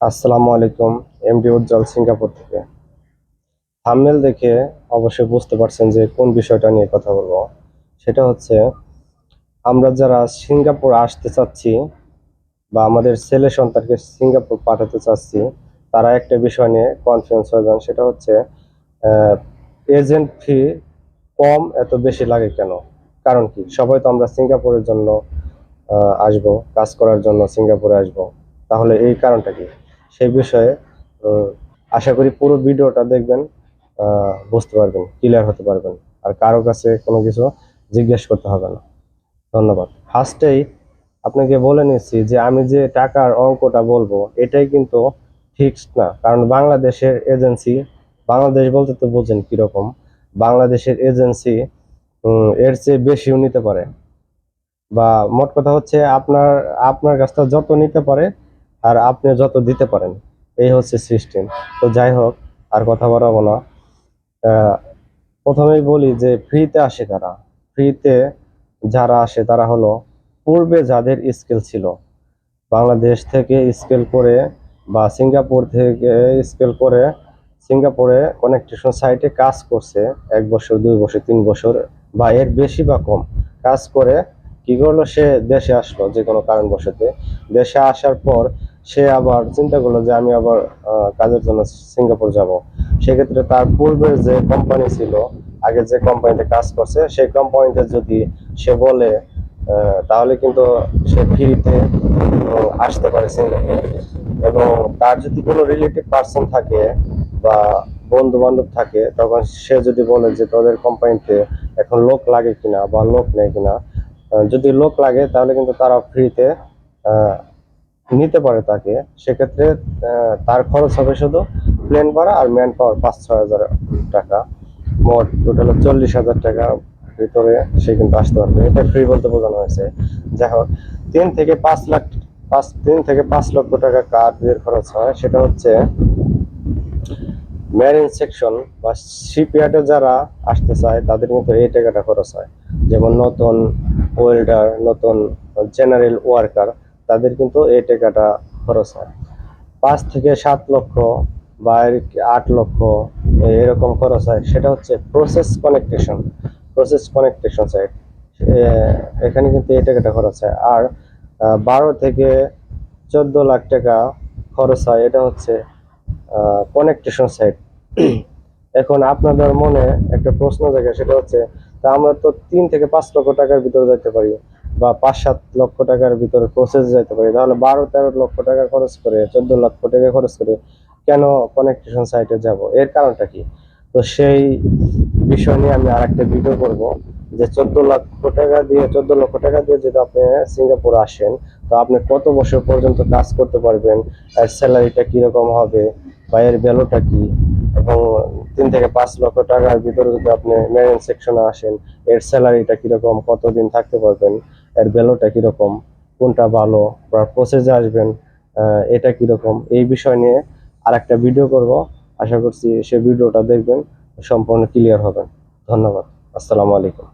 আসসালামু আলাইকুম। এমডি উজ্জ্বল, সিঙ্গাপুর থেকে। থাম্বনেল দেখে অবশ্যই বুঝতে পারছেন যে কোন বিষয়টা নিয়ে কথা বলবো। সেটা হচ্ছে, আমরা যারা সিঙ্গাপুর আসতে চাচ্ছি বা আমাদের ছেলে সন্তানকে সিঙ্গাপুর পাঠাতে চাচ্ছি, তারা একটা বিষয় নিয়ে কনফিউজ হয়ে যান। সেটা হচ্ছে এজেন্ট ফি কম এত বেশি লাগে কেন? কারণ কি? সবাই তো আমরা সিঙ্গাপুরের জন্য আসবো, কাজ করার জন্য সিঙ্গাপুরে আসবো। তাহলে এই কারণটা কি? সেই বিষয়ে উম, আশা করি পুরো ভিডিওটা দেখবেন, বুঝতে পারবেন, ক্লিয়ার হতে পারবেন। আর কারো কাছে কোনো কিছু জিজ্ঞেস করতে হবে না। ধন্যবাদ। ফার্স্টেই আপনাকে বলে নিচ্ছি যে আমি যে টাকার অঙ্কটা বলবো এটাই কিন্তু ফিক্সড না। কারণ বাংলাদেশের এজেন্সি, বাংলাদেশ বলতে তো বোঝেন কিরকম, বাংলাদেশের এজেন্সি এর চেয়ে বেশিও নিতে পারে। বা মোট কথা হচ্ছে, আপনার আপনার কাছটা যত নিতে পারে আর আপনি যত দিতে পারেন, এই হচ্ছে সিস্টেম। তো যাই হোক, আর কথা বাড়াবো না। আহ, প্রথমেই বলি যে ফ্রিতে আসে কারা। ফ্রিতে যারা আসে তারা হলো পূর্বে যাদের স্কিল ছিল, বাংলাদেশ থেকে স্কেল করে বা সিঙ্গাপুর থেকে স্কেল করে সিঙ্গাপুরে কনেকটিশন সাইটে কাজ করছে 1 বছর, 2 বছর, 3 বছর বা এর বেশি বা কম কাজ করে। কি করলো? সে দেশে আসলো যে কোনো কারণবশতে। দেশে আসার পর সে আবার চিন্তা করলো যে আমি আবার কাজের জন্য সিঙ্গাপুর যাব। সেক্ষেত্রে তার পূর্বের যে কোম্পানি ছিল, আগে যে কোম্পানিতে কাজ করছে, সেই কোম্পানিতে যদি সে বলে, তাহলে কিন্তু সে ফ্রিতে আসতে পারে সিঙ্গাপুর। এবং তার যদি কোনো রিলেটিভ পার্সন থাকে বা বন্ধু বান্ধব থাকে, তখন সে যদি বলে যে তোদের কোম্পানিতে এখন লোক লাগে কিনা বা লোক নেই কিনা, যদি লোক লাগে তাহলে কিন্তু তারা ফ্রিতে নিতে পারে তাকে। সেক্ষেত্রে তার খরচ হবে শুধু প্লেন ভাড়া আর ম্যান পাওয়ার 5-6 হাজার টাকা। মোট টোটাল 40,000 টাকার ভিতরে সে কিন্তু আসতে পারবে। এটা ফ্রি বলতে বোঝানো হয়েছে। যাই হোক, 3 থেকে 5 লাখ, 3 থেকে 5 লক্ষ টাকা কার খরচ হয় সেটা হচ্ছে মেরিন সেকশন বা শিপইয়ার্ডে যারা আসতে চায় তাদের কিন্তু এই টাকাটা খরচ হয়। যেমন নতুন ওয়েল্ডার, নতুন জেনারেল ওয়ার্কার, তাদের কিন্তু এই টাকাটা খরচ হয়। 5 থেকে 7 লক্ষ বা 8 লক্ষ এরকম খরচ হয়। সেটা হচ্ছে প্রসেস কানেকটেশন সাইট। এখানে কিন্তু এই টাকাটা খরচ হয়। আর 12 থেকে 14 লাখ টাকা খরচ হয়, এটা হচ্ছে কানেকটেশন সাইট। এখন আপনাদের মনে একটা প্রশ্ন জাগে, সেটা হচ্ছে, তা আমরা তো 3 থেকে 5 লক্ষ টাকার ভিতরে যেতে পারি বা 5-7 লক্ষ টাকার ভিতরে প্রসেস যেতে পারি, তাহলে 12-13 লক্ষ টাকা খরচ করে, 14 লক্ষ টাকা খরচ করে কেন কানেকটেশন সাইটে যাব? এর কারণটা কি? তো সেই বিষয় নিয়ে আমি আরেকটা ভিডিও করব, যে 14 লক্ষ টাকা দিয়ে যদি আপনি সিঙ্গাপুর আসেন, তো আপনি কত বছর পর্যন্ত কাজ করতে পারবেন, আর স্যালারিটা কিরকম হবে বা এর ভ্যালুটা কি। এবং 3 থেকে 5 লক্ষ টাকার ভিতরে যদি আপনি মেরিন সেকশনে আসেন, এর স্যালারিটা কিরকম, কতদিন থাকতে পারবেন, এর ভ্যালুটা কিরকম, কোনটা ভালো, বা প্রসেসে আসবেন, এটা কিরকম, এই বিষয় নিয়ে আর একটা ভিডিও করব। আশা করছি সে ভিডিওটা দেখবেন, সম্পূর্ণ ক্লিয়ার হবেন। ধন্যবাদ। আসসালামু আলাইকুম।